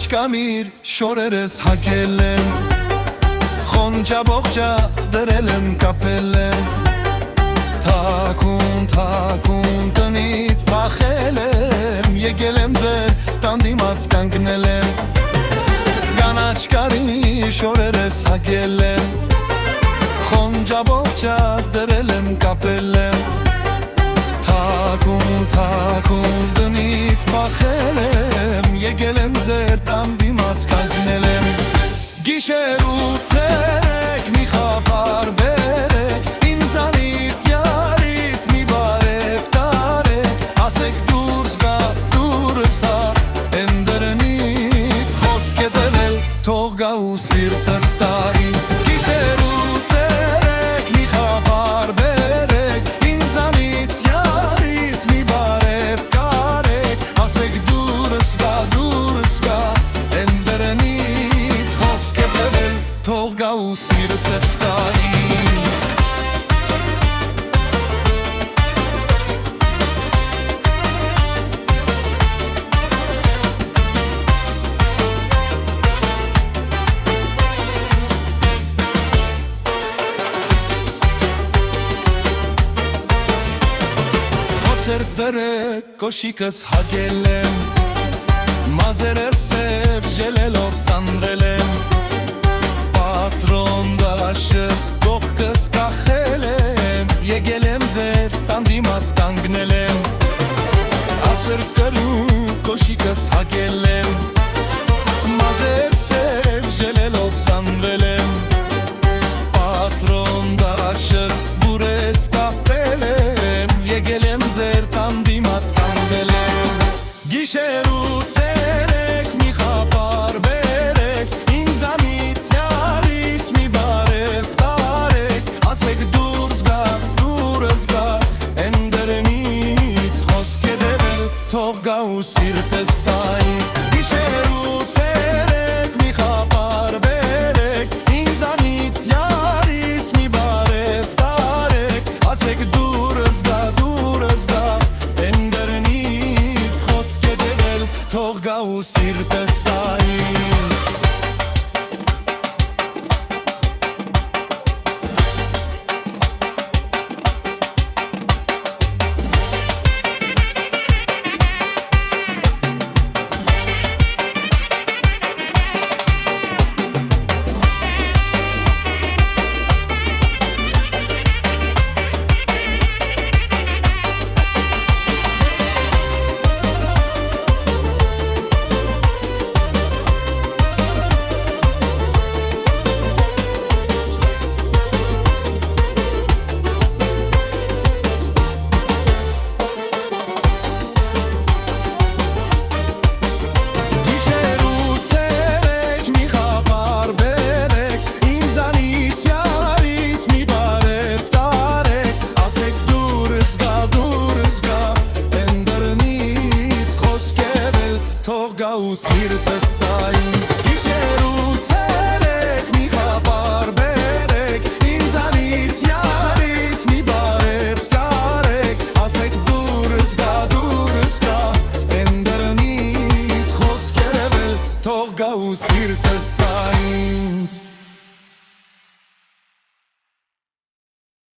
Կանաչկամիր շորերս հագել եմ, խոնջաբողջած դրել եմ կապել եմ, թաքուն թաքուն տնից փախել եմ, եկել եմ ձեր տան դիմաց կանգնել եմ, կանաչկարի շորերս հագել եմ, խոնջաբողջած դրել եմ կապել եմ, թաքուն թաքուն տնից փախել եմ, եկել եմ ձեր տան դիմաց կանգնել եմ, գիշեր ու ցերեկ մի խաբար բերեք, ինձանից յարիս մի բարև տարեք, ասեք դուրս գա, դուրս հա, են դրնից խոսք է դրել, թող գա ու սիրտս տայի, գիշեր ու ցերեկ մի խաբար բերեք, ինձանից յարիս մի բարև տարեք, ասեք դուրս գա, դուրս գա, են դրնից խոսք է դրել, թող գա ու սիրտս տայի Դրեք կոշիկս հագել եմ, մազերս սև ժելելով սանրել եմ, պատրոն դաշս կողքս կախել եմ, եկել եմ ձեր տան դիմաց կանգնել եմ, ասր կրու կոշիկս հագել եմ, մազեր սև ժելելով սանրել եմ, պատրոն դաշս բուրես կապել եմ, եկել եմ ձեր տան դիմաց կանգնել եմ, գիշեր ու ցերեկ մի խաբար բերեք, ինձանից յարիս մի բարև տարեք, ասեք դուրս գա, դուրս գա, են դրնից խոսք է դրել, թող գա ու սիրտս տայից, գիշեր ու ցերեկ մի խաբար բերեք, ինձանից յարիս մի բարև տարեք, ասեք դուրս գա, դուրս գա, են դրնից խոսք է դրել, թող գա ու սիրտս տայից Սիրտս տային, գիշեր ու ցերեկ մի խաբար բերեք, ինձանից յարիս մի բարև տարեք, ասեք դուրս գա, դուրս գա, են դրնից խոսք է դրել, թող գա ու սիրտս տայինց